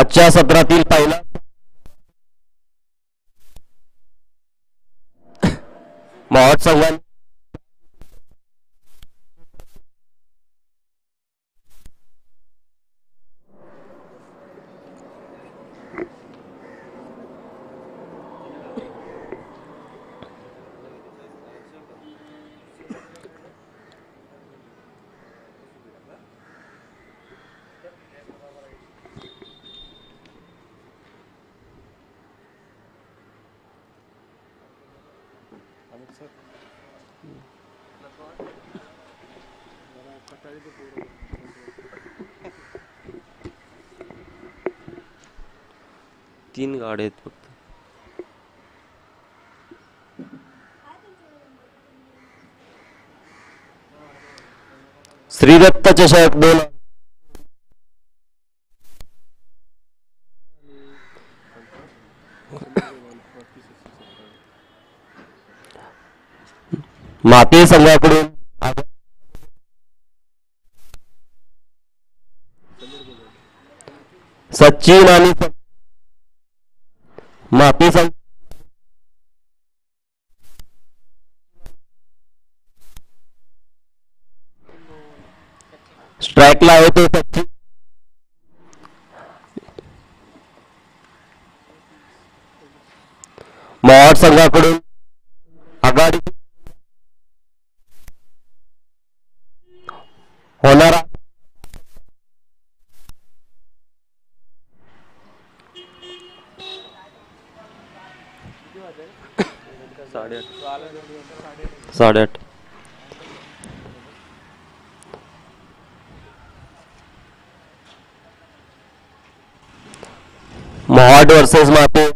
आजच्या सत्रातील पहिला महोत्सव तीन गाड्या आहेत फक्त. श्रीदत्त चषक 2 माती संघाकडून सचिन आणि माती संघ स्ट्राइकला आहे तो सचिन. मोहट संघाकडून आघाडी होणारा साडेआठ. मोहाट वर्सेस माते.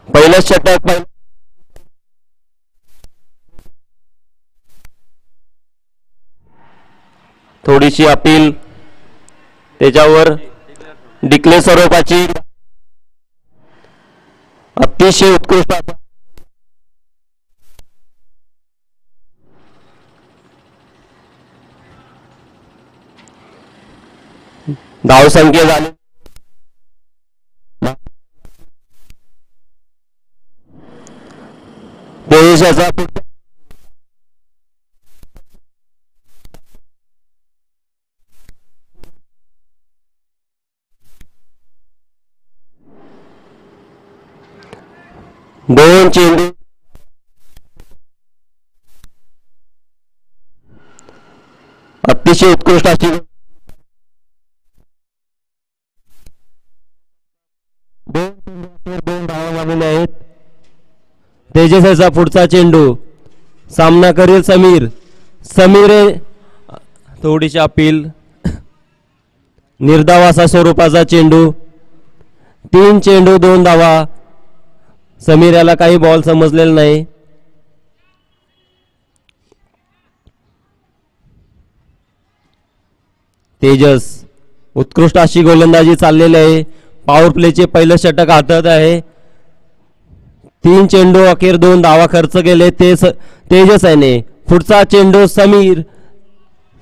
पहिलं षटक थोडीशी अपील त्याच्यावर डिक्लेअर स्वरूपाची अतिशय उत्कृष्ट धावसंख्या झाली. देशाचा दोन चेंडू अतिशय उत्कृष्ट अशी दोन धावा झालेले आहेत. तेजसचा पुढचा चेंडू सामना करेल समीर. समीर थोडीशी अपील निर्धावासा स्वरूपाचा चेंडू. 3 चेंडू 2 धावा. समीर याला काही बॉल समजलेला नाही. तेजस उत्कृष्ट अशी गोलंदाजी चाललेली आहे. पॉवर प्लेचे पहिलं षटक हातात आहे. 3 चेंडू अखेर 2 धावा खर्च केले तेजस याने. पुढचा चेंडू समीर.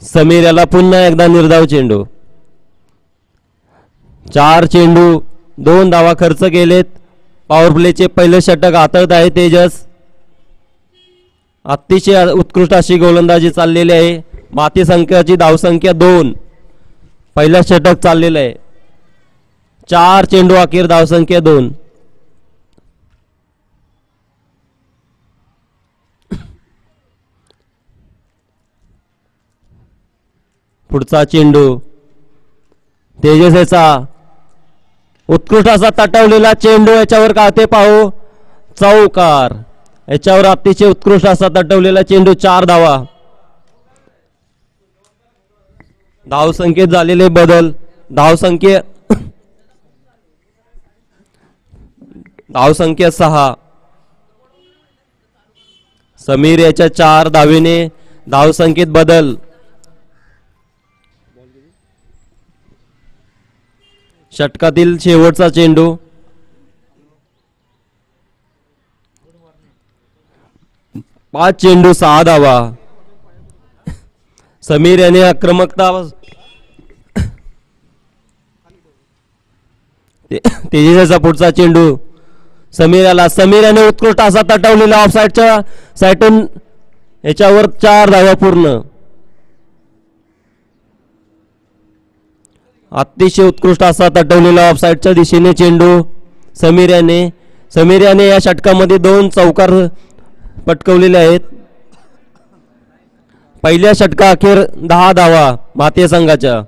समीर याला पुन्हा एकदा निर्धाव चेंडू. 4 चेंडू 2 धावा खर्च केलेत. पॉवर प्लेचे पहिलं षटक हातात आहे तेजस. अतिशय उत्कृष्ट अशी गोलंदाजी चाललेली आहे. माती संख्याची धावसंख्या 2. पहिलं षटक चाललेलं आहे. 4 चेंडू अखेर धावसंख्या 2. पुढचा चेंडू तेजसचा उत्कृष्ट असा तटवलेला चेंडू. याच्यावर का ते पाहू चौकार. याच्यावर अतिशय उत्कृष्ट असा तटवलेला चेंडू. 4 धावा. धावसंख्येत झालेले बदल. धावसंख्या 6. समीर याच्या 4 धावेने धावसंख्येत बदल. षटकातील शेवटचा चेंडू 5 चेंडू 6 धावा. समीर याने आक्रमकता तेजसचा पुढचा चेंडू समीर याने उत्कृष्ट असा तटवलेला ऑफसाईडच्या साईडून याच्यावर 4 धावा पूर्ण. अतिशय उत्कृष्ट असा तटवलेला ऑफसाईडच्या दिशेने चेंडू समीर याने या षटकामध्ये 2 चौकार पटकवलेले आहेत. पहिल्या षटका अखेर 10 धावा भारतीय संघाच्या.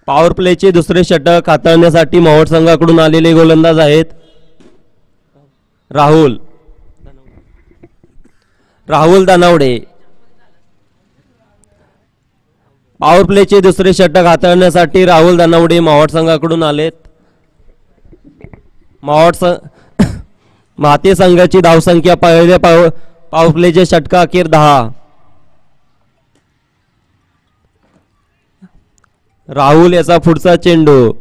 पॉवर प्लेचे दुसरे षटक हाताळण्यासाठी मोहोळ संघाकडून आलेले गोलंदाज आहेत राहुल दानावडे. पॉवर प्लेचे दुसरे षटक हाताळण्यासाठी राहुल दानावडे मोहोळ संघाकडून आलेत. भारतीय संघाची धावसंख्या पहिल्या पॉवर प्लेचे षटका अखेर 10. राहुल याचा पुढचा चेंडू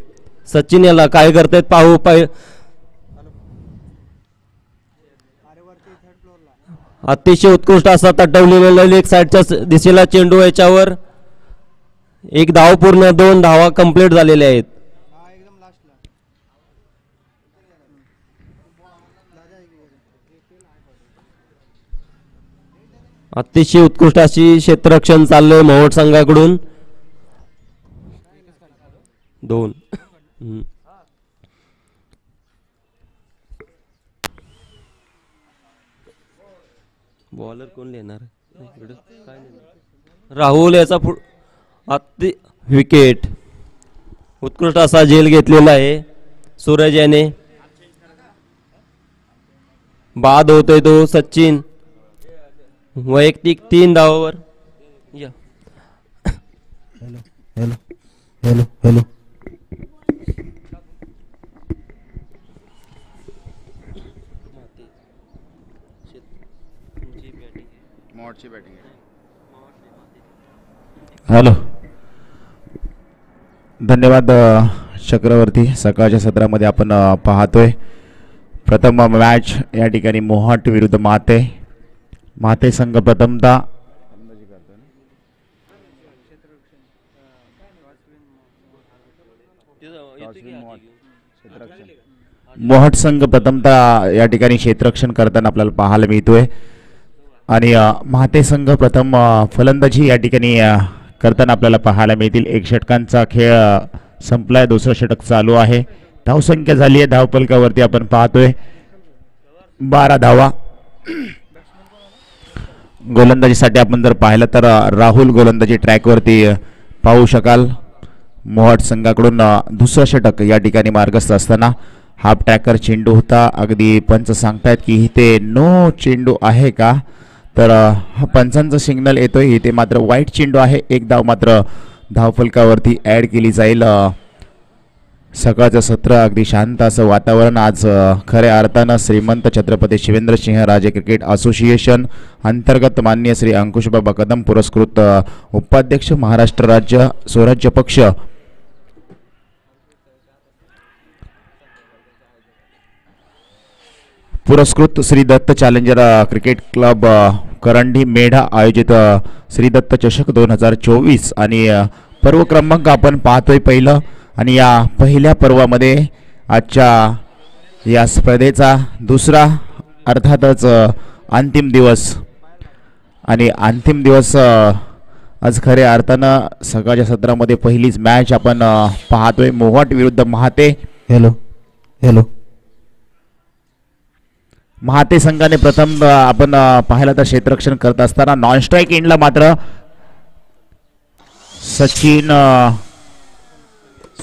सचिन याला काय करतायत पाहू. अतिशय उत्कृष्ट असा तटवलेला लेग साईडच्या दिशेला चेंडू याच्यावर 1 धाव पूर्ण. 2 धावा कंप्लीट झालेल्या आहेत. अतिशय उत्कृष्ट अशी क्षेत्ररक्षण चाललंय मोहोळ संघाकडून. 2 बॉलर कोण लेणार राहुल याचा विकेट. उत्कृष्ट असा झेल घेतलेला आहे सूरज याने. बाद होतोय तो सचिन वैयक्तिक 3 धावावर. Hello hello. धन्यवाद चक्रवर्ती. सकाळच्या सत्रामध्ये आपण पाहतोय प्रथम मॅच या ठिकाणी मोहाट विरुद्ध माते संघ प्रथमतः मोहट संघ प्रथमतः या ठिकाणी क्षेत्ररक्षण करताना आपल्याला पाहायला मिळतोय आणि माते संघ प्रथम फलंदाजी या ठिकाणी करताना आपल्याला पाहायला मिळतील. 1 षटकांचा खेळ संपलाय. दुसरं षटक चालू आहे. धावसंख्या झाली आहे धावफलकावरती आपण पाहतोय 12 धावा. गोलंदाजीसाठी आपण जर पाहिलं तर राहुल गोलंदाजी ट्रॅकवरती पाहू शकाल. मोहाट संघाकडून दुसरं षटक या ठिकाणी मार्गस्थ असताना हाफ ट्रॅकर चेंडू होता. अगदी पंच सांगतायत की इथे नो चेंडू आहे का, तर पंचांचं सिग्नल येतोय. इथे मात्र वाईट चेंडू आहे. 1 धाव मात्र धावफलकावरती ॲड केली जाईल. सकाळचं सत्र अगदी शांत असं वातावरण. आज खऱ्या अर्थानं श्रीमंत छत्रपती शिवेंद्रसिंह राजे क्रिकेट असोसिएशन अंतर्गत माननीय श्री अंकुशबाबा कदम पुरस्कृत उपाध्यक्ष महाराष्ट्र राज्य स्वराज्य पक्ष पुरस्कृत Shri Datta challenger cricket club करंडी मेढा आयोजित श्री दत्त चषक 2024 आणि पर्व क्रमांक आपण पाहतोय पहिलं. आणि या पहिल्या पर्वामध्ये आजच्या या स्पर्धेचा दुसरा अर्थातच अंतिम दिवस आणि अंतिम दिवस आज खऱ्या अर्थानं सकाळच्या सत्रामध्ये पहिलीच मॅच आपण पाहतोय मोहाट विरुद्ध माते. हॅलो माते संघाने प्रथम आपण पाहिलं तर क्षेत्ररक्षण करत असताना नॉन स्ट्राईक एंडला मात्र सचिन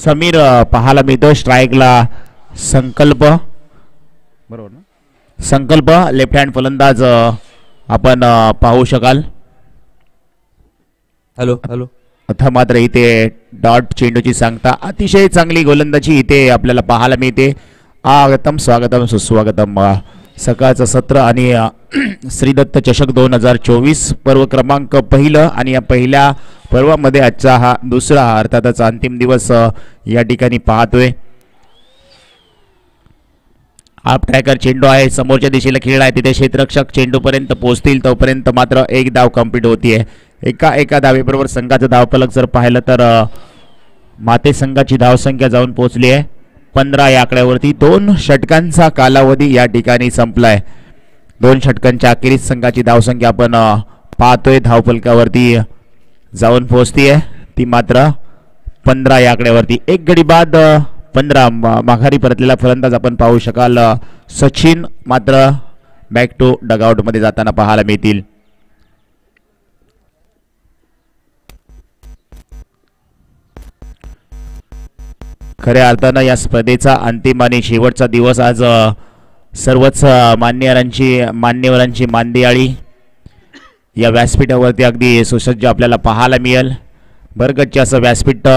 समीर पाहायला मिळतो. स्ट्राईकला संकल्प बरोबर ना, संकल्प लेफ्ट हँड फलंदाज आपण पाहू शकाल. हॅलो आता मात्र इथे डॉट चेंडूची सांगता अतिशय चांगली गोलंदाजी इथे आपल्याला पाहायला मिळते. आगतम स्वागतम सुस्वागतम. सकाळचं सत्र आणि श्रीदत्त चषक 2024 पर्व क्रमांक पहिलं आणि या पहिल्या पर्वामध्ये आजचा हा दुसरा अर्थातच अंतिम दिवस या ठिकाणी पाहतोय. हाफ ट्रॅकर चेंडू आहे, समोरच्या दिशेला खेळ आहे, तिथे क्षेत्ररक्षक चेंडूपर्यंत पोहोचतील तोपर्यंत मात्र एक धाव कंप्लीट होतीये. एका धावेबरोबर संघाचं धावफलक जर पाहिलं तर माते संघाची धावसंख्या जाऊन पोहोचली आहे 15 या आकड्यावरती. 2 षटकांचा कालावधी या ठिकाणी संपलाय. 2 षटकांच्या अखेरीस संघाची धावसंख्या आपण पाहतोय धावफलकावरती जाऊन पोहोचतीये ती मात्र 15 या आकड्यावरती. एक गडी बाद 15 माघारी परतलेला फलंदाज आपण पाहू शकाल. सचिन मात्र बॅक टू डगआउट मध्ये जाताना पाहायला मिळतील. खऱ्या अर्थानं या स्पर्धेचा अंतिम आणि शेवटचा दिवस आज सर्वच मान्यवरांची मांदियाळी या व्यासपीठावरती अगदी सुसज्ज आपल्याला पाहायला मिळेल. भरगच्च असं व्यासपीठ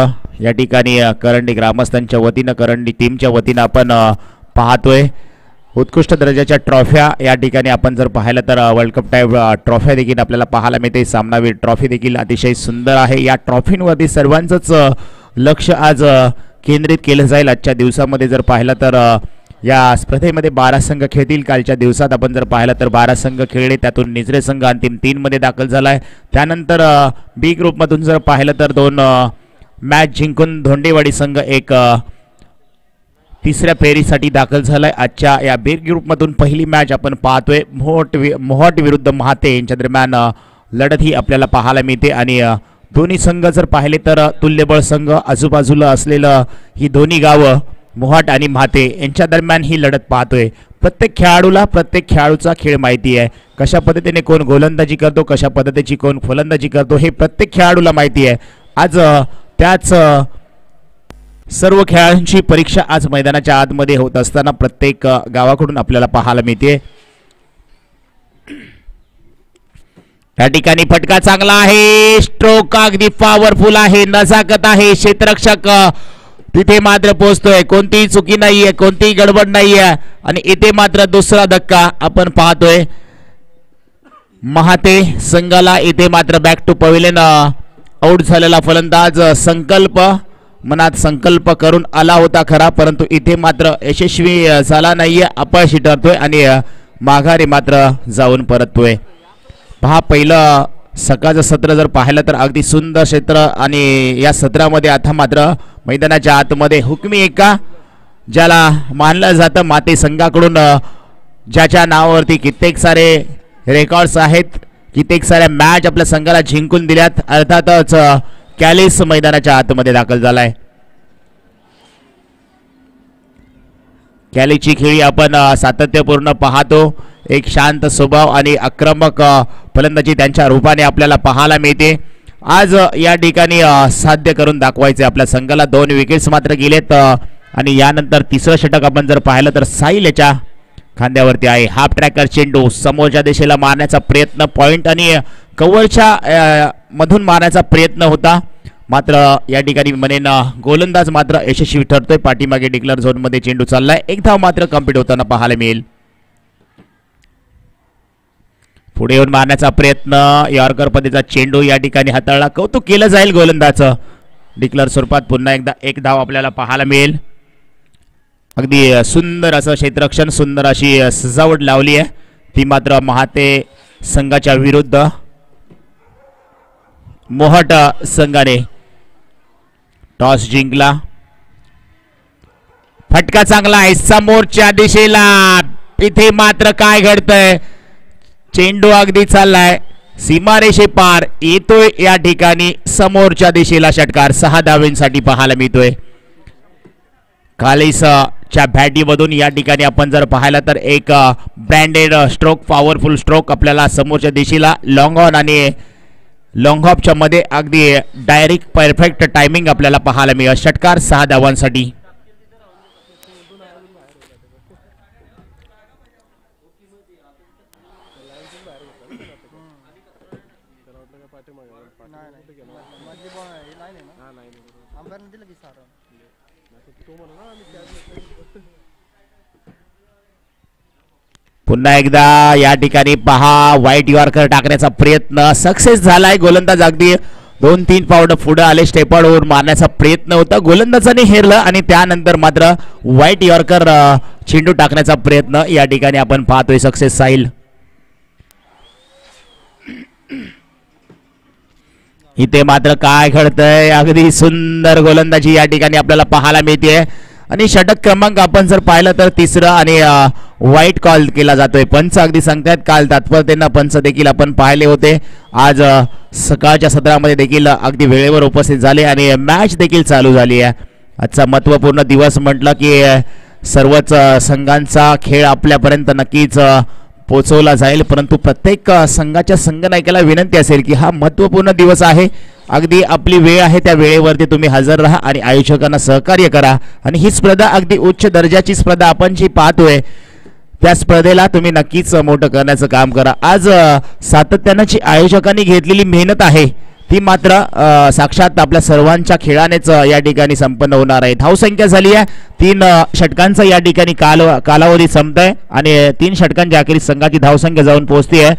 या ठिकाणी करंडी ग्रामस्थांच्या वतीनं करंडी टीमच्या वतीनं आपण पाहतोय. उत्कृष्ट दर्जाच्या ट्रॉफ्या या ठिकाणी आपण जर पाहिलं तर वर्ल्ड कप टाईप ट्रॉफ्या देखील आपल्याला पाहायला मिळते. सामनावीर ट्रॉफी देखील अतिशय सुंदर आहे. या ट्रॉफींवरती सर्वांचंच लक्ष आज केंद्रित केलं जाईल. आजच्या दिवसामध्ये जर पाहिलं तर या स्पर्धेमध्ये 12 संघ खेळतील. कालच्या दिवसात आपण जर पाहिलं तर 12 संघ खेळले, त्यातून निजरे संघ अंतिम 3 मध्ये दाखल झालाय. त्यानंतर बी ग्रुपमधून जर पाहिलं तर 2 मॅच जिंकून धोंडेवाडी संघ एक तिसऱ्या फेरीसाठी दाखल झालाय. आजच्या या बी ग्रुपमधून पहिली मॅच आपण पाहतोय. मोहट विरुद्ध महाते यांच्या दरम्यान लढत ही आपल्याला पाहायला मिळते. आणि दोन्ही संघ जर पाहिले तर तुल्यबळ संघ, आजूबाजूला असलेलं ही दोन्ही गावं मोहाट आणि म्हाते यांच्या दरम्यान ही लढत पाहतोय. प्रत्येक खेळाडूचा खेळ माहिती आहे. कशा पद्धतीने कोण गोलंदाजी करतो, कशा पद्धतीची कोण फलंदाजी करतो हे प्रत्येक खेळाडूला माहिती आहे. आज त्याच सर्व खेळाडूंची परीक्षा आज मैदानाच्या आतमध्ये होत असताना प्रत्येक गावाकडून आपल्याला पाहायला मिळते. या ठिकाणी फटका चांगला आहे, स्ट्रोक अगदी पॉवरफुल आहे, नजाकत आहे. क्षेत्ररक्षक तिथे मात्र पोहोचतोय. कोणतीही चुकी नाहीये, कोणतीही गडबड नाहीये. आणि इथे मात्र दुसरा धक्का आपण पाहतोय. महाते संघाला इथे मात्र बॅक टू पवेलियन आउट झालेला फलंदाज मनात संकल्प करून आला होता खरा, परंतु इथे मात्र यशस्वी झाला नाहीये, अपयशी ठरतोय आणि माघारी मात्र जाऊन परततोय. पहा, पहिलं सकाळचं सत्र जर पाहिलं तर अगदी सुंदर क्षेत्र आणि या सत्रामध्ये आता मात्र मैदानाच्या आतमध्ये हुकमी एका ज्याला मानलं जातं माते संघाकडून, ज्याच्या नावावरती कित्येक सारे रेकॉर्ड्स आहेत, कित्येक साऱ्या मॅच आपल्या संघाला जिंकून दिल्यात. अर्थातच कॅलिस मैदानाच्या आतमध्ये दाखल झालाय. कॅलीची खेळी आपण सातत्यपूर्ण पाहतो. एक शांत स्वभाव आणि आक्रमक फलंदाजी त्यांच्या रूपाने आपल्याला पाहायला मिळते. आज या ठिकाणी साध्य करून दाखवायचे आपल्या संघाला. 2 विकेट्स मात्र गेलेत आणि यानंतर तिसरं षटक आपण जर पाहिलं तर साहिल याच्या खांद्यावरती आहे. हाफ ट्रॅकर चेंडू समोरच्या दिशेला मारण्याचा प्रयत्न, पॉइंट आणि कव्हरच्या मधून मारण्याचा प्रयत्न होता, मात्र या ठिकाणी म्हणेन गोलंदाज मात्र यशस्वी ठरतोय. पाठीमागे डिक्लेअर झोन मध्ये चेंडू चाललाय. एक धाव मात्र कंप्लीट होताना पाहायला मिळेल. पुढे येऊन मारण्याचा प्रयत्न, यॉर्कर पद्धतीचा चेंडू या ठिकाणी हाताळला. कौतुक केलं जाईल गोलंदाजचं. डिक्लेअर स्वरूपात पुन्हा एकदा एक धाव आपल्याला पाहायला मिळेल. अगदी सुंदर असं क्षेत्ररक्षण, सुंदर अशी सजावट लावली आहे ती मात्र महाते संघाच्या विरुद्ध मोहट संघाने. टॉस जिंकला. फटका चांगला आहे समोरच्या दिशेला. इथे मात्र काय घडतंय, चेंडू अगदी चाललाय सीमारेषे पार, येतोय या ठिकाणी समोरच्या दिशेला षटकार. 6 धावांसाठी पाहायला मिळतोय. कालिसच्या बॅटीमधून या ठिकाणी आपण जर पाहिलं तर एक ब्रँडेड स्ट्रोक, पॉवरफुल स्ट्रोक आपल्याला समोरच्या दिशेला लॉंग ऑन आणि लॉंग हॉपच्या मध्ये अगदी डायरेक्ट परफेक्ट टायमिंग आपल्याला पाहायला मिळेल. षटकार 6 धावांसाठी. पुन्हा एकदा या ठिकाणी पहा, व्हाईट यॉर्कर टाकण्याचा प्रयत्न सक्सेस झालाय. गोलंदाज अगदी 2-3 पावलं पुढे आले, स्टेपआउट मारण्याचा प्रयत्न होता, गोलंदाजाने हेरलं आणि त्यानंतर मात्र व्हाईट यॉर्कर चेंडू टाकण्याचा प्रयत्न या ठिकाणी आपण पाहतोय सक्सेस साईल. इथे मात्र काय घडतंय, अगदी सुंदर गोलंदाजी या ठिकाणी आपल्याला पाहायला मिळते आणि षटक क्रमांक आपण जर पाहिलं तर तिसरं आणि वाईट कॉल केला जातोय. पंच अगदी सांगतायत काल तात्परतेनं पंच देखील आपण पाहिले होते, आज सकाळच्या सत्रामध्ये देखील अगदी वेळेवर उपस्थित झाले आणि मॅच देखील चालू झाली आहे. आजचा महत्त्वपूर्ण दिवस म्हटलं की सर्वच संघांचा खेळ आपल्यापर्यंत नक्कीच पोहोचवला जाईल, परंतु प्रत्येक संघाच्या संघनायकाला विनंती असेल की हा महत्त्वपूर्ण दिवस आहे, अगदी आपली वेळ आहे त्या वेळेवरती तुम्ही हजर राहा आणि आयोजकांना सहकार्य करा. आणि ही स्पर्धा अगदी उच्च दर्जाची स्पर्धा आपण जी पाहतोय त्या स्पर्धेला तुम्ही नक्कीच मोठं करण्याचं काम करा. आज सातत्यानं जी आयोजकांनी घेतलेली मेहनत आहे ती मात्र साक्षात आपल्या सर्वांच्या खेळानेच या ठिकाणी संपन्न होणार आहे. धावसंख्या झाली आहे 3 षटकांचा या ठिकाणी कालावधी संपतोय आणि 3 षटकांच्या अखेरीस संघाची धावसंख्या जाऊन पोहोचते आहे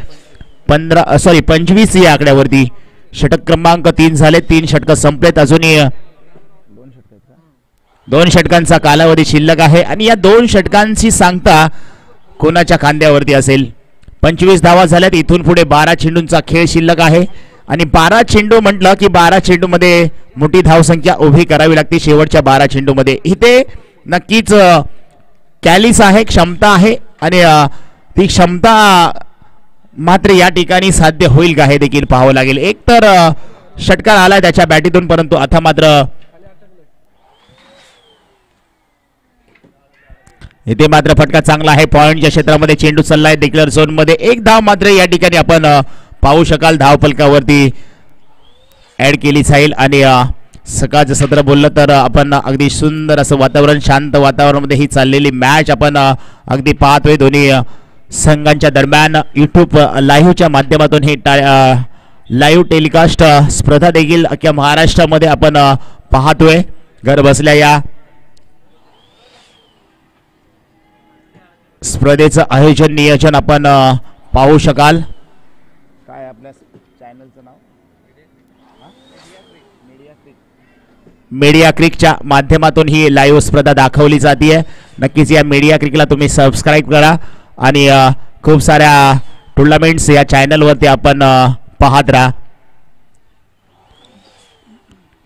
25 या आकड्यावरती. षटक क्रमांक 3 झाले, 3 षटक संपलेत, अजूनही 2 षटकांचा कालावधी शिल्लक आहे आणि या 2 षटकांची सांगता कोणाच्या खांद्यावरती असेल. 25 धावा झाल्यात, इथून पुढे 12 चेंडूंचा खेळ शिल्लक आहे आणि 12 चेंडू म्हटलं की 12 चेंडूमध्ये मोठी धावसंख्या उभी करावी लागते. शेवटच्या 12 चेंडूमध्ये इथे नक्कीच कॅलिस आहे, क्षमता आहे आणि ती क्षमता मात्र या ठिकाणी साध्य होईल का हे देखील पाहावं लागेल. एक तर षटकार आला त्याच्या बॅटीतून, परंतु आता मात्र इथे मात्र फटका चांगला आहे. पॉइंटच्या क्षेत्रामध्ये चेंडू चाललाय डिक्लेअर झोन मध्ये. एक धाव मात्र या ठिकाणी आपण पाहू शकाल धावफलकावरती ऍड केली जाईल आणि सकाळचं सत्र बोललं तर आपण अगदी सुंदर असं वातावरण, शांत वातावरणामध्ये ही चाललेली मॅच आपण अगदी पाहतोय. दोन्ही संघांच्या दरम्यान यूट्यूब लाईव्हच्या माध्यमातून ही लाईव्ह टेलिकास्ट स्पर्धा देखील अख्ख्या महाराष्ट्रामध्ये आपण पाहतोय. घर बसल्या या स्पर्धेचं आयोजन नियोजन आपण पाहू शकाल. काय आपल्या चॅनलचं नाव मीडिया क्रिकच्या माध्यमातून ही लाईव्ह स्पर्धा दाखवली जाते. नक्कीच या मीडिया क्रिकला तुम्ही सबस्क्राईब करा आणि खूप साऱ्या टुर्नामेंट्स या चॅनलवरती आपण पाहत राहा.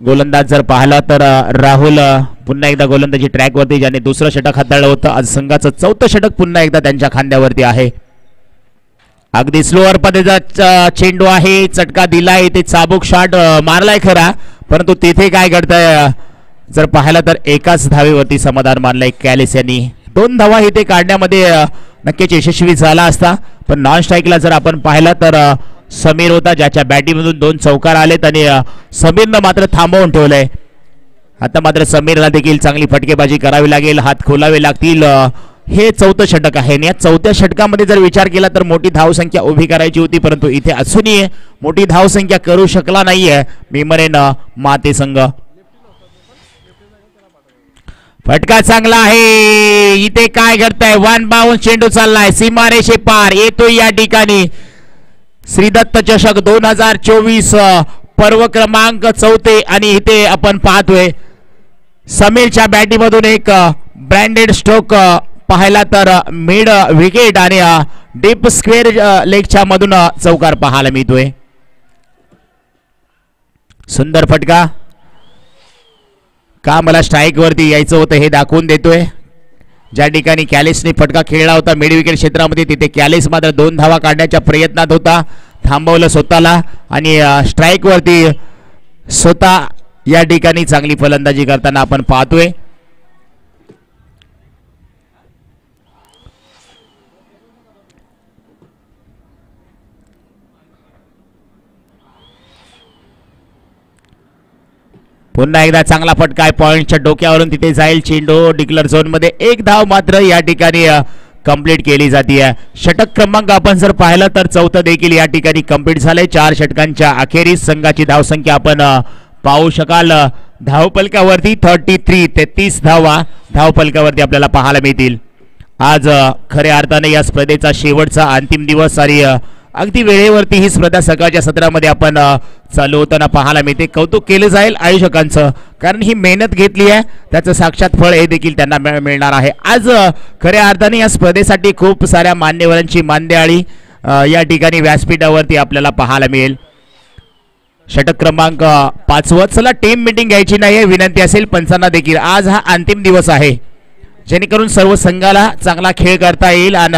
गोलंदाज जर पाहिला तर राहुल पुन्हा एकदा गोलंदाजी ट्रॅकवरती, ज्याने दुसरं षटक हाताळलं होतं. आज संघाचं 4थं षटक पुन्हा एकदा त्यांच्या खांद्यावरती आहे. अगदी स्लोअर पद्धतीचा चेंडू आहे, चटका दिलाय, ते चाबूक शॉट मारलाय खरा, परंतु तिथे काय घडतंय जर पाहिलं तर एकाच धावेवरती समाधान मानलंय कॅलिस यांनी. 2 धावा इथे काढण्यामध्ये नक्कीच यशस्वी झाला असता, पण नॉन स्ट्राईकला जर आपण पाहिलं तर समीर होता, ज्याच्या बॅटीमधून 2 चौकार आलेत आणि समीरनं मात्र थांबवून ठेवलंय. आता मात्र समीरला देखील चांगली फटकेबाजी करावी लागेल, हात खोलावे लागतील. हे 4थं षटक आहे आणि या 4थ्या षटकामध्ये जर विचार केला तर मोठी धावसंख्या उभी करायची होती, परंतु इथे अजूनही मोठी धावसंख्या करू शकला नाहीये मिमरेन माते संघ. फटका चांगला आहे. इथे काय घडतंय, 1 बाउन्स चेंडू चाललाय, सीमारेषे पार येतोय या ठिकाणी. श्रीदत्त चषक 2024 पर्व क्रमांक 4 आणि इथे आपण पाहतोय समीरच्या बॅटीमधून एक ब्रँडेड स्ट्रोक पाहायला तर मिड विकेट आणि डीप स्क्वेअर लेगच्या मधून चौकार पाहायला मिळतोय. सुंदर फटका. का मला स्ट्राईक वरती यायचं होतं हे दाखवून देतोय. ज्या ठिकाणी कॅलिसने फटका खेळला होता मिड विकेट क्षेत्रामध्ये, तिथे कॅलिस मात्र 2 धावा काढण्याच्या प्रयत्नात होता, थांबवलं स्वतःला आणि स्ट्राईक वरती स्वतः या ठिकाणी चांगली फलंदाजी करताना आपण पाहतोय. पुन्हा एकदा चांगला फटका आहे, पॉइंटच्या डोक्यावरून तिथे जाईल चेंडू डिक्लेअर झोन मध्ये. 1 धाव मात्र या ठिकाणी कंप्लीट केली जाते. षटक क्रमांक आपण जर पाहिलं तर 4थं देखील या ठिकाणी कंप्लीट झालंय. 4 षटकांच्या अखेरीस संघाची धावसंख्या आपण पाहू शकाल. धावफलकावरती 33 धावा धावफलकावरती आपल्याला पाहायला मिळतील. आज खऱ्या अर्थाने या स्पर्धेचा शेवटचा अंतिम दिवस आणि अगदी वेळेवरती ही स्पर्धा सकाळच्या सत्रामध्ये आपण चालू होताना पाहायला मिळते. कौतुक केलं जाईल आयोजकांचं, कारण ही मेहनत घेतली आहे त्याचं साक्षात फळ हे देखील त्यांना मिळणार आहे. आज खऱ्या अर्थाने या स्पर्धेसाठी खूप साऱ्या मान्यवरांची मांदियाळी या ठिकाणी व्यासपीठावरती आपल्याला पाहायला मिळेल. षटक क्रमांक 5. चला टीम मीटिंग घ्यायची नाही विनंती असेल पंचांना देखील. आज हा अंतिम दिवस आहे जेणेकरून सर्व संघाला चांगला खेळ करता येईल आणि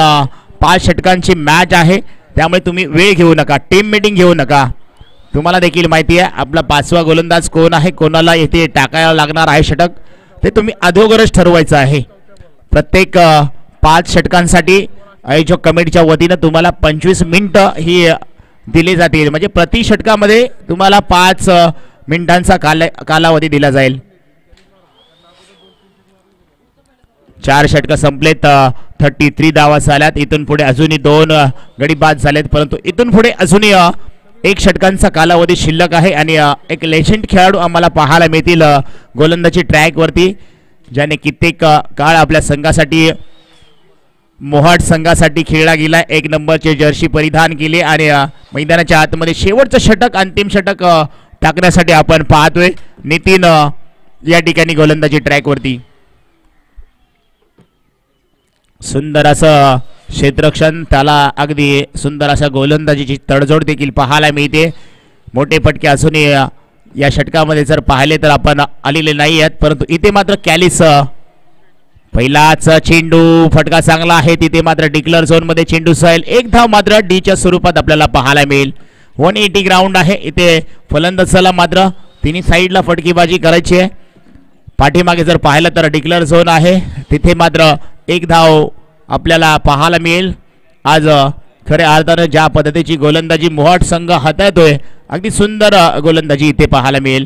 5 षटकांची मॅच आहे, त्यामुळे तुम्ही वेळ घेऊ नका, टीम मीटिंग घेऊ नका. तुम्हाला देखील माहिती आहे आपला 5वा गोलंदाज कोण आहे, कोणाला येथे टाकायला लागणार आहे षटक, ते तुम्ही अगोदरच ठरवायचं आहे. प्रत्येक 5 षटकांसाठी आयोजक कमिटीच्या वतीनं तुम्हाला 25 मिनिटं ही दिली जातील, म्हणजे प्रति षटकामध्ये तुम्हाला 5 मिनिटांचा कालावधी दिला जाईल. 4 षटक संपलेत, 33 धावा झाल्यात. इथून पुढे अजूनही 2 गडी बाद झालेत, परंतु इथून पुढे अजूनही 1 षटकांचा कालावधी शिल्लक आहे आणि एक लेजंड खेळाडू आम्हाला पाहायला मिळतील गोलंदाजी ट्रॅकवरती, ज्याने कित्येक काळ आपल्या संघासाठी मोहाट संघासाठी खेळला गेला. 1 नंबरचे जर्सी परिधान केले आणि मैदानाच्या आतमध्ये शेवटचं षटक अंतिम षटक टाकण्यासाठी आपण पाहतोय. नितीन या ठिकाणी गोलंदाजी ट्रॅकवरती सुंदर असं क्षेत्ररक्षण, त्याला अगदी सुंदर अशा गोलंदाजीची तडजोड देखील पाहायला मिळते. मोठे फटके असूनही या षटकामध्ये जर पाहिले तर आपण आलेले नाही आहेत, परंतु इथे मात्र कॅलिस पहिलाच चेंडू फटका चांगला आहे. तिथे मात्र डिक्लेअर झोन मध्ये चेंडू जाईल. 1 धाव मात्र डीच्या स्वरूपात आपल्याला पाहायला मिळेल. 180 ग्राउंड आहे. इथे फलंदाजाला मात्र तिन्ही साईडला फटकेबाजी करायची आहे. पाठीमागे जर पाहिलं तर डिक्लेअर झोन आहे, तिथे मात्र 1 धाव आपल्याला पाहायला मिळेल. आज खऱ्या अर्थानं ज्या पद्धतीची गोलंदाजी मोहाट संघ हाताळतोय, अगदी सुंदर गोलंदाजी इथे पाहायला मिळेल.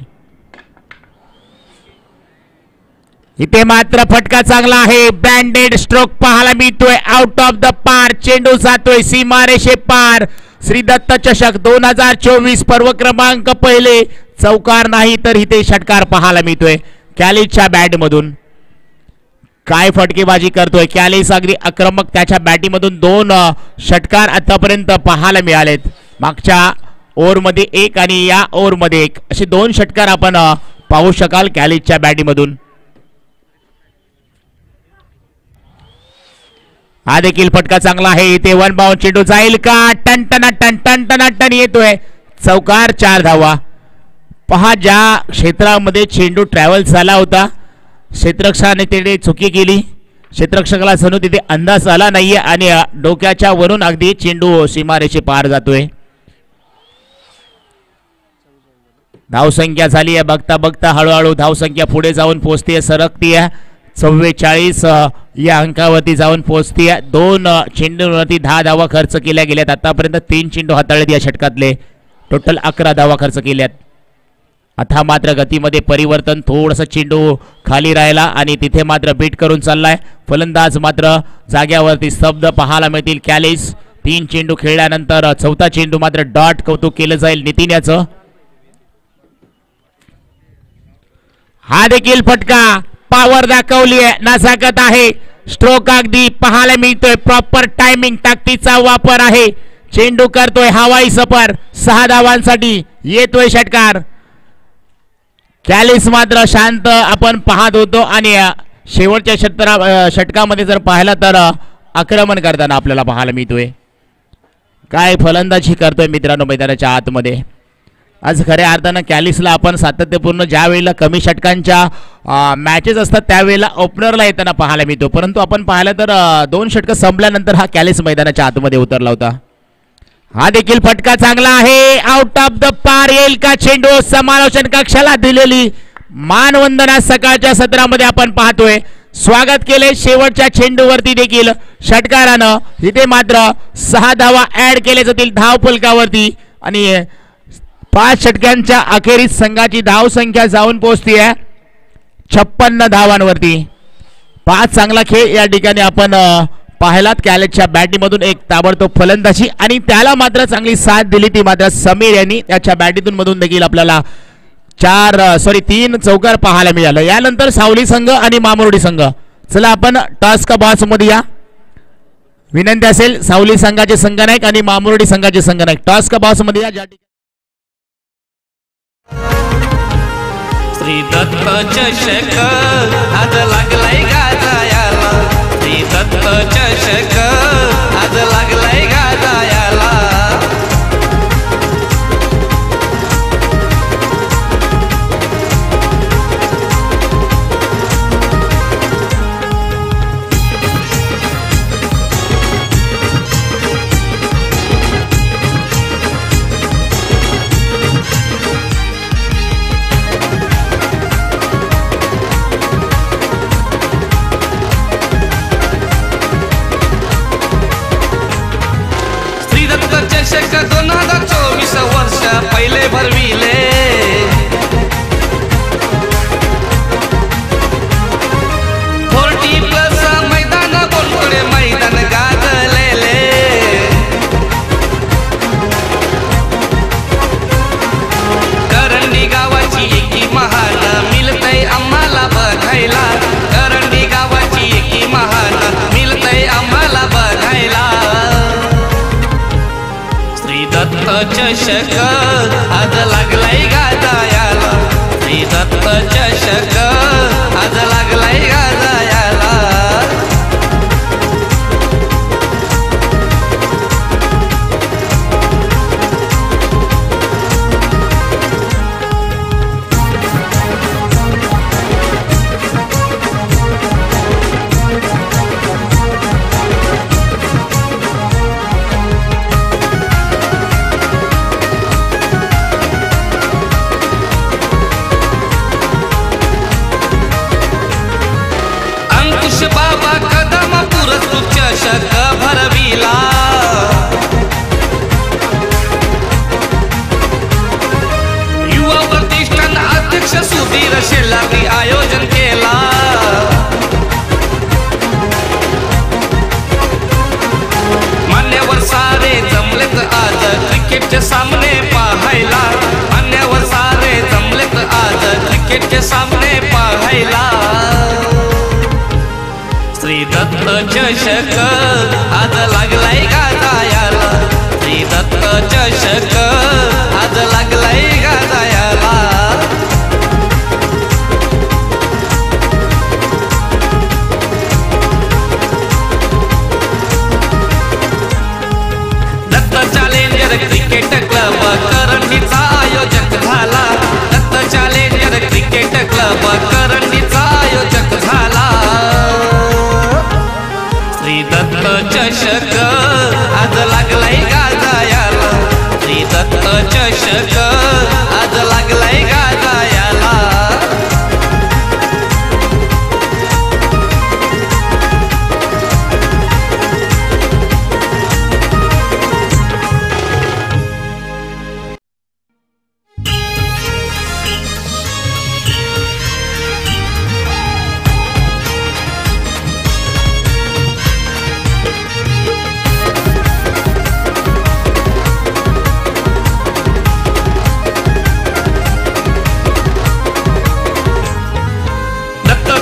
इथे मात्र फटका चांगला आहे. बँडेड स्ट्रोक पाहायला मिळतोय. आउट ऑफ द पार चेंडू जातोय सीमारेषे पार. श्री दत्त चषक 2024 पर्व क्रमांक 1 चौकार नाही तर इथे षटकार पाहायला मिळतोय कॅलिसच्या बॅट मधून. काय फटकेबाजी करतोय कॅलिस, अगदी आक्रमक. त्याच्या बॅटीमधून 2 षटकार आतापर्यंत पाहायला मिळालेत. मागच्या ओव्हरमध्ये 1 आणि या ओव्हरमध्ये 1 असे 2 षटकार आपण पाहू शकाल कॅलिसच्या बॅटीमधून. हा देखील फटका चांगला आहे. इथे 1 बाउंड चेंडू जाईल का? टन येतोय चौकार. 4 धावा. पहा ज्या क्षेत्रामध्ये चेंडू ट्रॅव्हल झाला होता, क्षेत्ररक्षकाने तिथे चुकी केली. क्षेत्ररक्षकाला जणू तिथे अंदाज आला नाहीये आणि डोक्याच्या वरून अगदी चेंडू सीमारेषे पार जातोय. धावसंख्या झाली आहे. बघता बघता हळूहळू धावसंख्या पुढे जाऊन पोहोचते, सरकतीये. 44 या अंकावरती जाऊन पोहोचते. 2 चेंडूवरती 10 धावा खर्च केल्या गेल्यात. आतापर्यंत 3 चेंडू हाताळलेत या षटकातले. टोटल 11 धावा खर्च केल्यात. आता मात्र गतीमध्ये परिवर्तन, थोडंसं चेंडू खाली राहिला आणि तिथे मात्र बीट करून चाललाय. फलंदाज मात्र जाग्यावरती स्तब्ध पाहायला मिळतील. कॅलिस 3 चेंडू खेळल्यानंतर 4था चेंडू मात्र डॉट. कौतुक केलं जाईल नितीन याचं. हा देखील फटका पावर दाखवली आहे, नजाकत आहे. स्ट्रोक अगदी पाहायला मिळतोय. प्रॉपर टायमिंग, ताकदीचा वापर आहे. चेंडू करतोय हवाई सफर. 6 धावांसाठी येतोय षटकार. कॅलिस मात्र शांत आपण पाहत होतो आणि शेवटच्या षटकामध्ये जर पाहिला तर आक्रमण करताना आपल्याला पाहायला मिळतोय. काय फलंदाजी करतोय मित्रांनो मैदानाच्या आतमध्ये. आज खऱ्या अर्थानं कॅलिसला आपण सातत्यपूर्ण ज्या वेळेला कमी षटकांच्या मॅचेस असतात त्यावेळेला ओपनरला येताना पाहायला मिळतो, परंतु आपण पाहिलं तर 2 षटकं संपल्यानंतर हा कॅलिस मैदानाच्या आतमध्ये उतरला होता. हा देखील फटका चांगला आहे. आउट ऑफ द पार येईल का चेंडू? समालोचन कक्षाला दिलेली मानवंदना सकाळच्या सत्रामध्ये आपण पाहतोय. स्वागत केले शेवटच्या चेंडूवरती देखील षटकारानं. इथे मात्र 6 धावा ऍड केले जातील धाव फलकावरती आणि 5 षटकांच्या अखेरीस संघाची धाव संख्या जाऊन पोहोचतीये 56 धावांवरती. 5 चांगला खेळ या ठिकाणी आपण पाहिलात. कॅलेजच्या बॅटीमधून एक ताबडतोब फलंदाजी आणि त्याला मात्र चांगली साथ दिली ती मात्र समीर यांनी. त्याच्या बॅटीतून मधून देखील आपल्याला 3 चौकार पाहायला मिळालं. यानंतर सावली संघ आणि मामुर्डी संघ. चला आपण टास्क बॉक्स मध्ये या. विनंती असेल सावली संघाचे संघनायक आणि मामुर्डी संघाचे संघनायक टॉस का बॉक्स मध्ये या. ज्या श्री दत्त चषक आज लागलाय गाजायाला. श्री दत्त चषक आज लागलाय गाजायाला. चषक 2024 वर्ष पहिले भरविले. 40+ मैदान बोलकडे मैदान गाजलेले. करंडी गावाची एकी महान मिळतंय आम्हाला बघायला. करंडी गावाची एकी महान मिळतंय आम्हाला बघायला. श्री दत्त चषक आज लागलाय गाजायाला. श्री दत्त चषक आज लागलाय गाजायाला. बाबा कदम पुरस्कृत चषक भरविला. युवा प्रतिष्ठान अध्यक्ष सुधीर शेलारी आयोजन केला. मान्यवर सारे जमलेत आज क्रिकेटचे सामने पाहायला. मान्यवर सारे जमलेत आज क्रिकेटचे सामने पाहायला. श्री दत्त चषक आज लागलाय गाजायाला. श्री दत्त चषक आज लागलाय गाजायाला. दत्त चॅलेंजर क्रिकेट क्लब करंडीचा आयोजक झाला. दत्त चॅलेंजर क्रिकेट क्लब करंडीचा आयोजक झाला. श्री दत्त चषक आज लागलाय गाजायाला. श्री दत्त चषक आज लागलाय गाजायाला.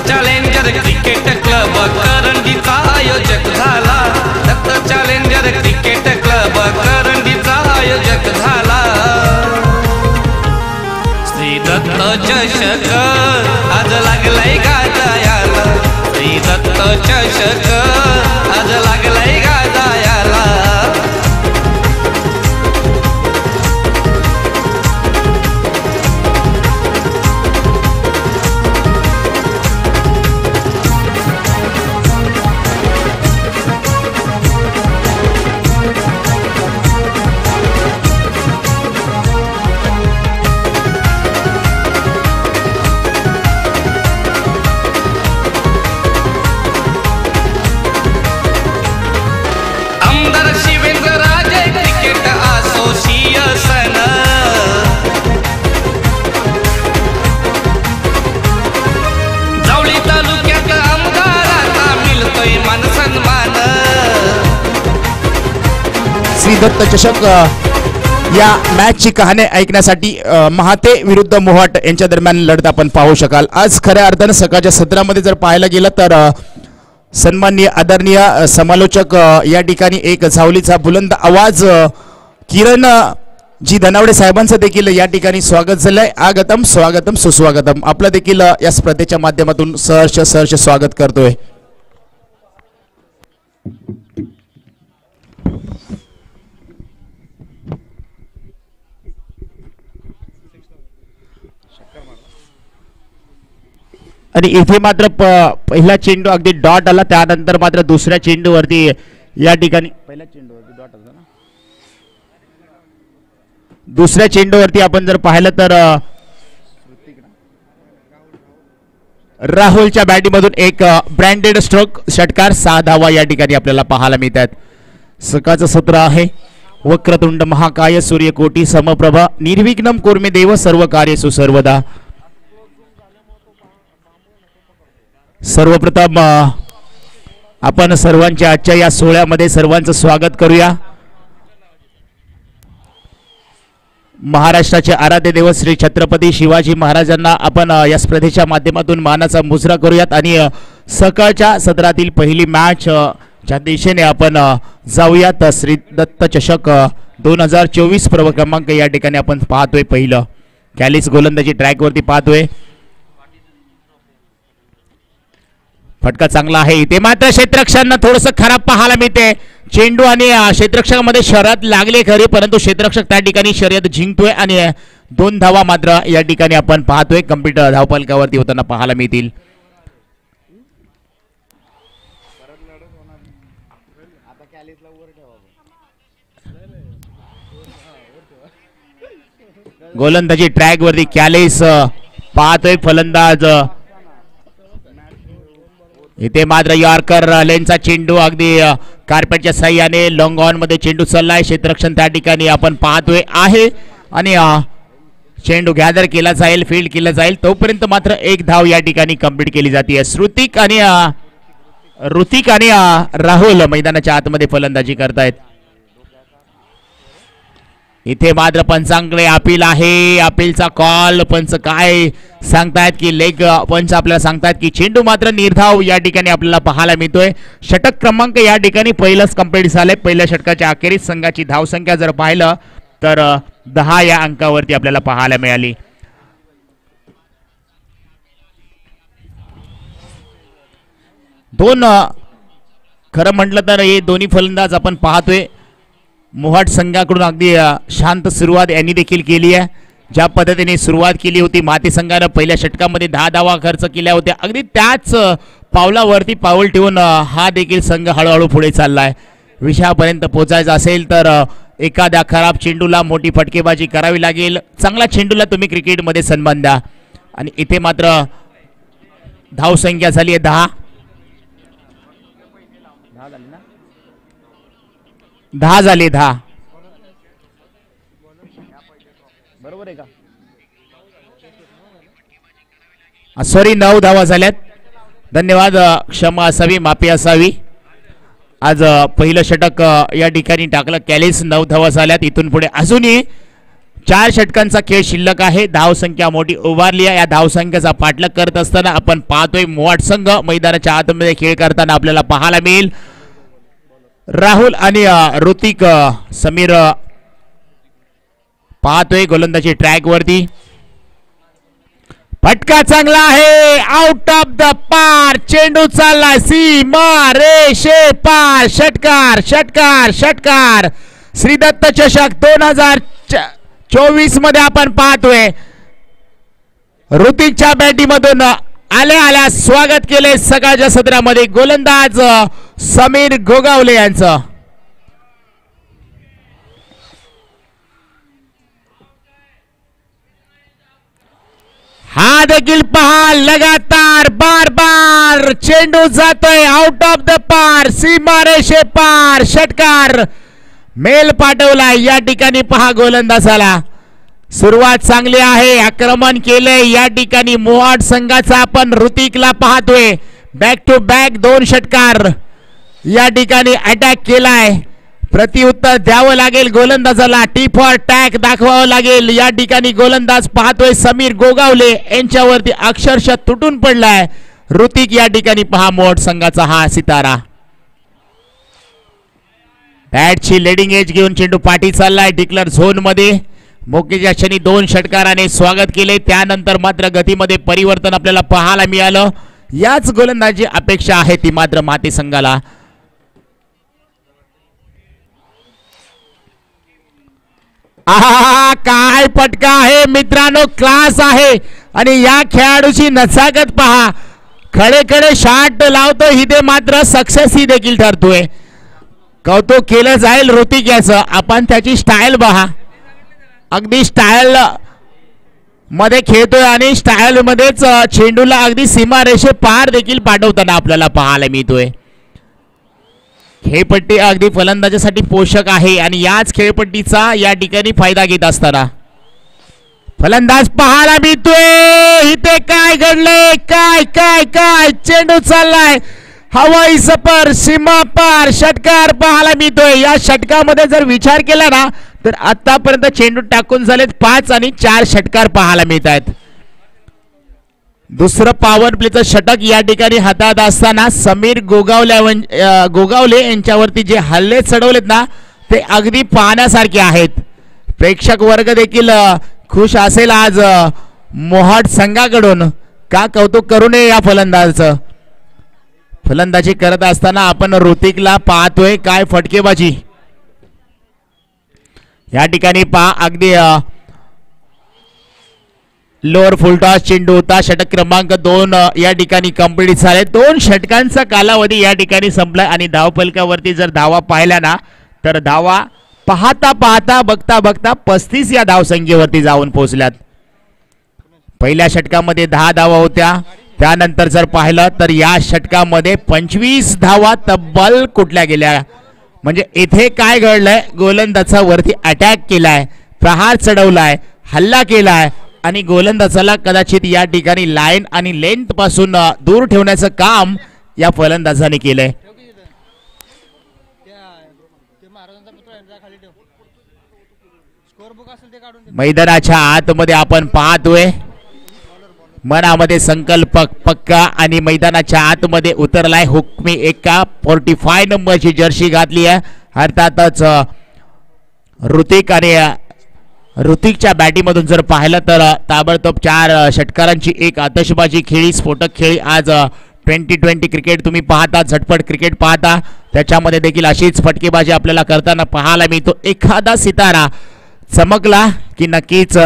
चॅलेंजर क्रिकेट क्लब करंडीचा आयोजक झाला. दत्त चॅलेंजर क्रिकेट क्लब करंडीचा आयोजक झाला. श्री दत्त चषक आज लागलाय गाजायाला. श्री दत्त चषक आज लागलाय गाजायाला. श्री दत्त चषक या मॅचची कहाणी ऐकण्यासाठी महाते विरुद्ध मोहाट यांच्या दरम्यान लढत आपण पाहू शकाल. आज खऱ्या अर्थाने सकाळच्या सत्रामध्ये जर पाहायला गेलं तर सन्माननीय आदरणीय समालोचक या ठिकाणी एक झावलीचा बुलंद आवाज किरण जी धनावडे साहेबांचं देखील या ठिकाणी स्वागत झालंय. आगतम स्वागतम सुस्वागतम. आपलं देखील या स्पर्धेच्या माध्यमातून सहर्ष स्वागत करतोय. आणि इथे मात्र पहिला चेंडू अगदी डॉट आला, त्यानंतर मात्र दुसऱ्या चेंडूवरती या ठिकाणी पहिल्या चेंडूवरती डॉट आला ना, दुसऱ्या चेंडूवरती आपण जर पाहिलं तर राहुलच्या बॅटीमधून एक ब्रँडेड स्ट्रोक षटकार 6 धावा या ठिकाणी आपल्याला पाहायला मिळतात. सकाळचं सत्र आहे. वक्रतुंड महाकाय सूर्यकोटी समप्रभ निर्विघ्नम कुर्मे देव सर्व कार्येषु सर्वदा. सर्वप्रथम आपण सर्वांच्या आजच्या या सोहळ्यामध्ये सर्वांचं स्वागत करूया. महाराष्ट्राचे आराध्य दैवत श्री छत्रपती शिवाजी महाराजांना आपण या स्पर्धेच्या माध्यमातून मानाचा मुजरा करूयात आणि सकाळच्या सत्रातील पहिली मॅच च्या दिशेने आपण जाऊयात. श्री दत्त चषक 2024 पर्व क्रमांक या ठिकाणी आपण पाहतोय. पहिलं कॅलिस गोलंदाजी ट्रॅकवरती पाहतोय. फटका चांगला आहे. इथे मात्र क्षेत्ररक्षकांना थोडंसं खराब पाहायला मिळते. चेंडू आणि क्षेत्ररक्षकामध्ये शर्यत लागले खरी, परंतु क्षेत्ररक्षक त्या ठिकाणी शर्यत जिंकतोय आणि 2 धावा मात्र या ठिकाणी आपण पाहतोय कंप्लीट धावफलकावरती होताना पाहायला मिळतील. गोलंदाजी ट्रॅक वरती कॅलिस पाहतोय फलंदाज. इथे मात्र यॉर्कर लेनचा चेंडू अगदी कार्पेटच्या साह्याने लॉंग ऑन मध्ये चेंडू चाललाय. क्षेत्ररक्षण त्या ठिकाणी आपण पाहतोय आहे आणि चेंडू गॅदर केला जाईल, फील्ड केला जाईल. तोपर्यंत मात्र 1 धाव या ठिकाणी कंप्लीट केली जाते. ऋतिक आणि राहुल मैदानाच्या आतमध्ये फलंदाजी करतायत. इथे मात्र पंचांकडे अपील आहे. अपीलचा कॉल पंच काय सांगतायत की लेग पंच आपल्याला सांगतायत की चेंडू मात्र निर्धाव या ठिकाणी आपल्याला पाहायला मिळतोय. षटक क्रमांक या ठिकाणी पहिलंच कंप्लीट झालंय. पहिल्या षटकाच्या अखेरीस संघाची धावसंख्या जर पाहिलं तर 10 या अंकावरती आपल्याला पाहायला मिळाली. खरं म्हटलं तर हे दोन्ही फलंदाज आपण पाहतोय. मोहाट संघाकडून अगदी शांत सुरुवात यांनी देखील केली आहे. ज्या पद्धतीने सुरुवात केली होती माती संघानं पहिल्या षटकामध्ये 10 धावा खर्च केल्या होत्या, अगदी त्याच पावलावरती पाऊल ठेवून हा देखील संघ हळूहळू पुढे चाललाय. विषयापर्यंत पोहोचायचं असेल तर एखाद्या खराब चेंडूला मोठी फटकेबाजी करावी लागेल. चांगला चेंडूला तुम्ही क्रिकेटमध्ये सन्मान द्या. आणि इथे मात्र धावसंख्या झाली आहे 10 झाली. 10 बरोबर आहे का? सॉरी 9 धावा झाल्यात. धन्यवाद. क्षमा असावी, माफी असावी. आज पहिलं षटक या ठिकाणी टाकलं कॅलिस. 9 धावा झाल्यात. इथून पुढे अजूनही 4 षटकांचा खेळ शिल्लक आहे. धावसंख्या मोठी उभारली आहे. या धावसंख्येचा पाठलाग करत असताना आपण पाहतोय मोहाट संघ मैदानाच्या आतमध्ये खेळ करताना आपल्याला पाहायला मिळेल. राहुल आणि ऋतिक समीर पाहतोय गोलंदाजी ट्रॅक वरती. फटका चांगला आहे. आउट ऑफ द पार. चेंडू चाललाय सीमा रेषे पार. षटकार षटकार षटकार. श्री दत्त चषक 2024 मध्ये आपण पाहतोय. ऋतिकच्या बॅटीमधून आल्या स्वागत केले सकाळच्या सत्रामध्ये गोलंदाज समीर गोगावले यांचं. हा देखील पहा लगातार बार चेंडू जातोय आउट ऑफ द पार. सीमारेषे पार. षटकार. मेल पाठवलाय या ठिकाणी पहा गोलंदाजाला. सुरुवात चांगली आहे. आक्रमण केलंय या ठिकाणी मोहाट संघाचा. आपण ऋतिकला पाहतोय. बॅक टू बॅक 2 षटकार या ठिकाणी अटॅक केलाय. प्रत्युत्तर द्यावं लागेल गोलंदाजाला. टी फॉर टॅक दाखवावं लागेल. या ठिकाणी गोलंदाज पाहतोय समीर गोगावले यांच्यावरती अक्षरशः तुटून पडलाय. ऋतिक या ठिकाणी पहा मोहट संघाचा हा सितारा. बॅटची लेडिंग एज घेऊन चेंडू पाठी चाललाय डिक्लर झोन मध्ये. मोकेच्या क्षणी 2 षटकाराने स्वागत केले. त्यानंतर मात्र गतीमध्ये परिवर्तन आपल्याला पाहायला मिळालं. याच गोलंदाजी अपेक्षा आहे ती मात्र माती संघाला. आहा काय पटका आहे मित्रांनो, क्लास आहे. आणि या खेळाडूची नजाकत पहा, खडे खडे शॉट लावतो इथे मात्र सक्सेस ही देखील ठरतोय. कौतुक केलं जाईल ऋतिक याचं. आपण त्याची स्टाईल पहा, अगदी स्टाईल मध्ये खेळतोय आणि स्टाईल मध्येच चेंडूला अगदी सीमारेषे पार देखील पाठवताना आपल्याला पाहायला मिळतोय. खेळपट्टी अगदी फलंदाजासाठी पोषक आहे आणि याच खेळपट्टीचा या ठिकाणी फायदा घेत असताना फलंदाज पाहायला मिळतोय. इथे काय घडलंय, काय काय काय चेंडू चाललाय हवाई सफर, सीमा पार, षटकार पाहायला मिळतोय. या षटकामध्ये जर विचार केला ना तर आतापर्यंत चेंडू टाकून झालेत 5 आणि 4 षटकार पाहायला मिळत आहेत. दुसरं पॉवर प्लेचं षटक या ठिकाणी हातात असताना समीर गोगावले यांच्यावरती जे हल्ले चढवलेत ना ते अगदी पाहण्यासारखे आहेत. प्रेक्षक वर्ग देखील खुश असेल आज मोहाट संघाकडून. का कौतुक करू नये या फलंदाजाचं. फलंदाजी करत असताना आपण ऋतिकला पाहतोय, काय फटकेबाजी या ठिकाणी पहा. अगदी लोअर फुलटॉस चेंडू होता. षटक क्रमांक 2 या ठिकाणी कंप्लीट झाले. 2 षटकांचा कालावधी या ठिकाणी संपलाय आणि धावफलकावरती जर धावा पाहिल्या ना तर धावा पाहता पाहता बघता बघता 35 या धावसंख्येवरती जाऊन पोहोचल्यात. पहिल्या षटकामध्ये 10 धावा होत्या. त्यानंतर जर पाहिलं तर या षटकामध्ये 25 धावा तब्बल कुठल्या गेल्या. म्हणजे इथे काय घडलंय, गोलंदाजा वरती अटॅक केलाय, प्रहार चढवलाय, हल्ला केलाय आणि गोलंदाजाला कदाचित या ठिकाणी लाईन आणि लेंथ पासून दूर ठेवण्याचं काम या फलंदाजाने केलंय. मैदानाच्या आतमध्ये आपण पाहतोय मनामध्ये संकल्प पक्का आणि मैदानाच्या आतमध्ये उतरलाय. हुकमी एका 45 नंबरची जर्सी घातली आहे. अर्थातच ऋतिक आणि ऋतिकच्या बॅटिंगमधून जर पाहिलं तर ताबडतोब 4 षटकारांची एक आतषबाजी खेळी, स्फोटक खेळी. आज 2020 क्रिकेट तुम्ही पाहता, झटपट क्रिकेट पाहता, त्याच्यामध्ये देखील अशीच फटकेबाजी आपल्याला करताना पाहायला मिळतो. एखादा सितारा चमकला की नक्कीच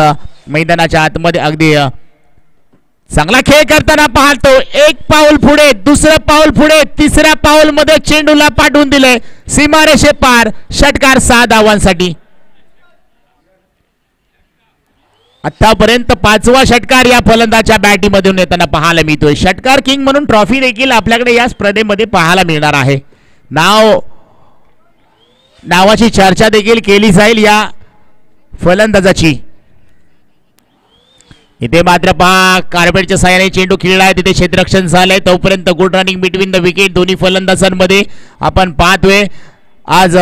मैदानाच्या आतमध्ये अगदी चांगला खेळ करताना पाहतो. एक पाऊल पुढे, दुसरं पाऊल पुढे, तिसऱ्या पाऊल मध्ये चेंडूला पाठवून दिले सीमारेषे पार. षटकार 6 धावांसाठी. आतापर्यंत 5वा षटकार या फलंदाच्या बॅटीमधून येताना पाहायला मिळतोय. षटकार किंग म्हणून ट्रॉफी देखील आपल्याकडे या स्पर्धेमध्ये पाहायला मिळणार आहे. नावाची चर्चा देखील केली जाईल या फलंदाजाची. इथे मात्र पहा कार्पेटच्या साहाय्याने चेंडू खेळलाय, तिथे क्षेत्ररक्षण झालंय. तोपर्यंत good running between the wicket दोन्ही फलंदाजांमध्ये आपण पाहतोय. आज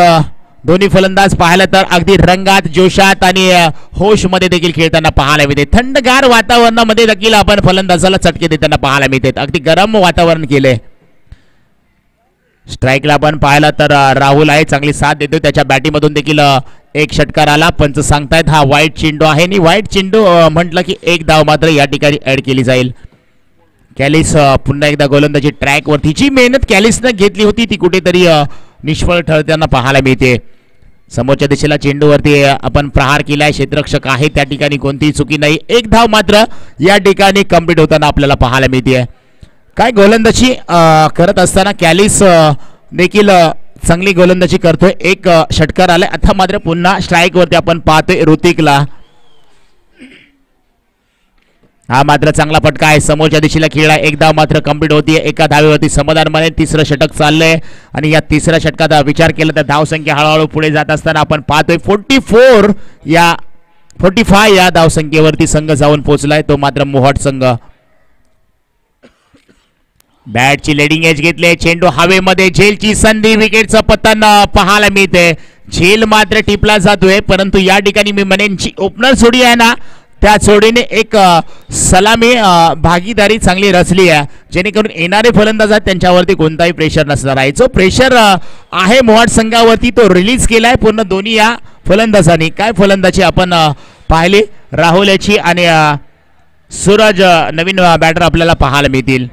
दोन्ही फलंदाज पाहिलं तर अगदी रंगात, जोशात आणि होश मध्ये देखील खेळताना पाहायला मिळते. थंडगार वातावरणामध्ये देखील आपण फलंदाजाला चटके देताना पाहायला मिळते. अगदी गरम वातावरण केले. स्ट्राईकला आपण पाहिलं तर राहुल आहे, चांगली साथ देतो. त्याच्या बॅटिंगमधून देखील एक षटकार आला. पंच सांगतायत हा वाईट चेंडू आहे आणि वाईट चेंडू म्हटलं की एक धाव मात्र या ठिकाणी ऍड केली जाईल. कॅलिस पुन्हा एकदा गोलंदाजी ट्रॅकवरती जी मेहनत कॅलिसनं घेतली होती ती कुठेतरी निष्फळ ठरताना पाहायला मिळते. समोरच्या दिशेला चेंडूवरती आपण प्रहार केलाय, क्षेत्ररक्षक आहे, त्या ठिकाणी कोणतीही चुकी नाही. एक धाव मात्र या ठिकाणी कंप्लीट होताना आपल्याला पाहायला मिळते. काय गोलंदाजी करत असताना कॅलिस देखील चांगली गोलंदाजी करतोय. एक षटकार आलाय. आता मात्र पुन्हा स्ट्राईक वरती आपण पाहतोय ऋतिकला. हा मात्र चांगला फटका आहे, समोरच्या दिशेला खेळला. एक धाव मात्र कंप्लीट होतीये. एका धावेवरती समाधान माने. तिसरं षटक चाललंय आणि या तिसऱ्या षटकात विचार केला तर धावसंख्या हळूहळू पुढे जात असताना आपण पाहतोय 45 या धावसंख्येवरती संघ जाऊन पोहोचलाय, तो मात्र मोहाट संघ. बॅटची लेडिंग एज घेतले, चेंडू हवेमध्ये, झेलची संधी, विकेटचं पतन पाहायला मिळते. झेल मात्र टिपला जातोय, परंतु या ठिकाणी मी म्हणेन जी ओपनर जोडी आहे ना त्या जोडीने एक सलामी भागीदारी चांगली रचली आहे, जेणेकरून येणारे फलंदाज आहेत त्यांच्यावरती कोणताही प्रेशर नसणार आहे. जो प्रेशर आहे मोहाट संघावरती तो रिलीज केलाय पूर्ण दोन्ही या फलंदाजांनी. काय फलंदाजी आपण पाहिली राहुल याची आणि सूरज नवीन बॅटर आपल्याला पाहायला मिळतील.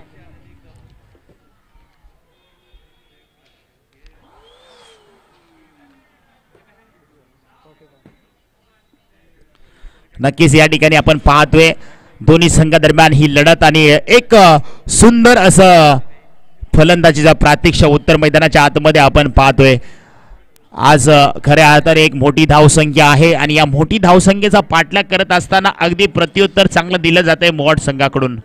नक्कीच या ठिकाणी आपण पाहतोय दोन्ही संघादरम्यान ही लढत आणि एक सुंदर असं फलंदाजीचा प्रात्यक्षिक उत्तर मैदानाच्या आतमध्ये आपण पाहतोय. आज खऱ्या अर्थाने एक मोठी धावसंख्या आहे आणि या मोठी धावसंख्येचा पाठलाग करत असताना अगदी प्रत्युत्तर चांगलं दिलं जातंय मोहाट संघाकडून.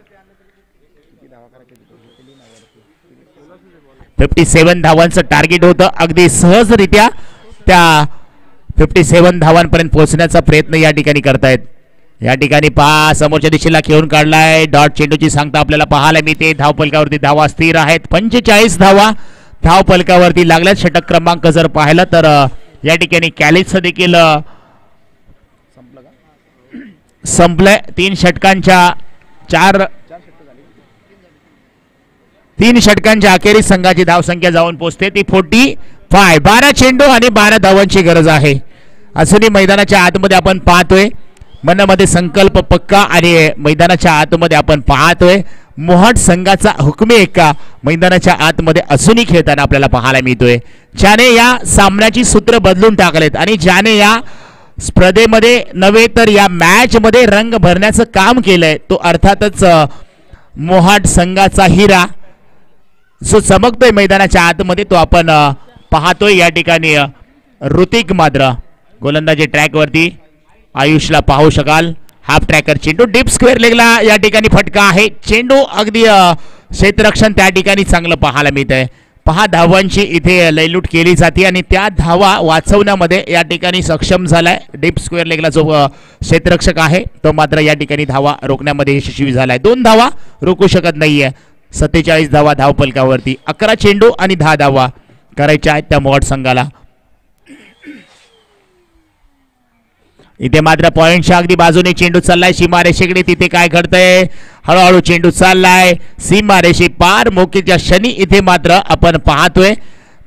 57 धावांचं टार्गेट होतं, अगदी सहजरित्या त्या 57 धावांपर्यंत पोहोचण्याचा प्रयत्न या ठिकाणी करतायत. या ठिकाणी पहा समोरच्या दिशेला खेळून काढलाय डॉट चेंडूची सांगता आपल्याला पाहायला मिळते. धावफलकावरती धावा स्थिर आहेत, 45 धावा धावफलकावरती लागल्यात. षटक क्रमांक जर पाहिलं तर या ठिकाणी कॅलिसचं देखील संपलंय. 3 षटकांच्या अखेरीस संघाची धावसंख्या जाऊन पोहोचते ती 45. 12 चेंडू आणि 12 धावांची गरज आहे. अजूनही मैदानाच्या आतमध्ये आपण पाहतोय मनामध्ये संकल्प पक्का आणि मैदानाच्या आतमध्ये आपण पाहतोय मोहाट संघाचा हुकमी एक्का मैदानाच्या आतमध्ये अजूनही खेळताना आपल्याला पाहायला मिळतोय. ज्याने या सामन्याची सूत्र बदलून टाकलेत आणि ज्याने या स्पर्धेमध्ये नव्हे तर या मॅच मध्ये रंग भरण्याचं काम केलंय तो अर्थातच मोहाट संघाचा हिरा जो चमकतोय मैदानाच्या आतमध्ये तो आपण पाहतोय. या ठिकाणी ऋतिक मात्र गोलंदाजी ट्रॅक वरती आयुषला पाहू शकाल. हाफ ट्रॅकर चेंडू डीप स्क्वेअर लेगला या ठिकाणी फटका आहे. चेंडू अगदी क्षेत्ररक्षण त्या ठिकाणी चांगलं पाहायला मिळत आहे. 6 धावांची इथे लयलूट केली जाते आणि त्या धावा वाचवण्यामध्ये या ठिकाणी सक्षम झालाय. डीप स्क्वेअर लेगला जो क्षेत्ररक्षक आहे तो मात्र या ठिकाणी धावा रोखण्यामध्ये यशस्वी झालाय. 2 धावा रोखू शकत नाहीये. 47 धावा धावफलकावरती. 11 चेंडू आणि 10 धावा करायच्या आहेत त्या मोहाट संघाला. इथे मात्र पॉइंटच्या अगदी बाजूने चेंडू चाललाय सीमारेषेकडे. तिथे काय घडतंय हळूहळू चेंडू चाललाय सीमारेषे पार. मोकेच्या क्षणी इथे मात्र आपण पाहतोय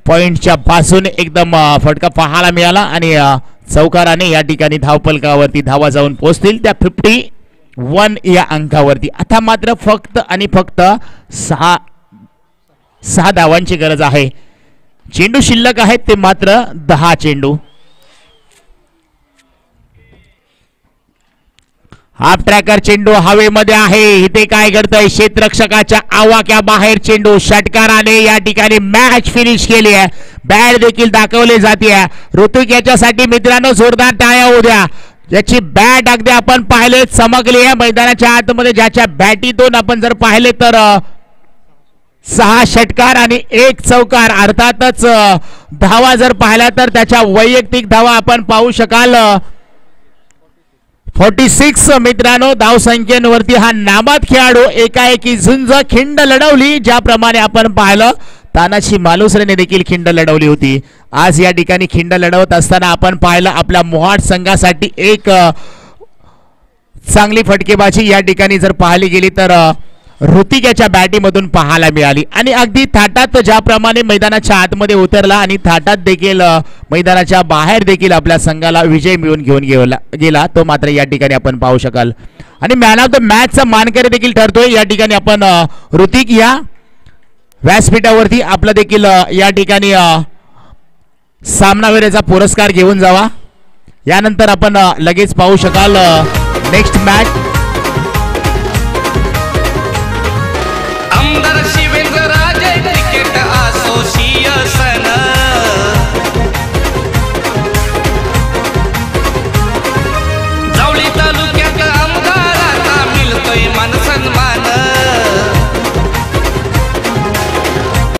पॉइंटच्या बाजूने एकदम फटका पाहायला मिळाला आणि चौकाराने या ठिकाणी धावफलकावरती धावा जाऊन पोहोचतील त्या 51 या अंकावरती. आता मात्र फक्त आणि फक्त 6 धावांची गरज आहे. चेंडू शिल्लक आहेत ते मात्र 10 चेंडू. हाफ ट्रॅकर चेंडू हवेमध्ये आहे. इथे काय घडतंय क्षेत्ररक्षकाच्या आवाक्या बाहेर चेंडू षटकाराने या ठिकाणी मॅच फिनिश केली आहे. बॅट देखील दाखवली जाते. ऋतिक याच्यासाठी मित्रांनो जोरदार टाळ्या होऊ द्या. याची बॅट अगदी आपण पाहिले चमकली आहे मैदानाच्या आतमध्ये. ज्याच्या बॅटीतून आपण जर पाहिले तर 6 षटकार आणि 1 चौकार. अर्थातच धावा जर पाहिल्या तर त्याच्या वैयक्तिक धावा आपण पाहू शकाल 46 मित्रांनो. धावसंख्येवरती हा नाबाद खेळाडू एकाएकी झुंज खिंड लढवली. ज्याप्रमाणे आपण पाहिलं तानाजी मालुसरेने देखील खिंड लढवली होती. आज या ठिकाणी खिंड लढवत असताना आपण पाहिलं आपल्या मोहाट संघासाठी एक चांगली फटकेबाजी या ठिकाणी जर पाहिली गेली तर ऋतिक याच्या बॅटीमधून पाहायला मिळाली आणि अगदी थाटात ज्याप्रमाणे मैदानाच्या आतमध्ये उतरला आणि थाटात देखील मैदानाच्या बाहेर देखील आपल्या संघाला विजय मिळवून घेऊन गेला तो मात्र या ठिकाणी आपण पाहू शकाल. आणि मॅन ऑफ द मॅचचा मानकरी देखील ठरतोय. या ठिकाणी आपण ऋतिक या व्यासपीठावरती आपला देखील या ठिकाणी सामनावीराचा पुरस्कार घेऊन जावा. यानंतर आपण लगेच पाहू शकाल नेक्स्ट मॅच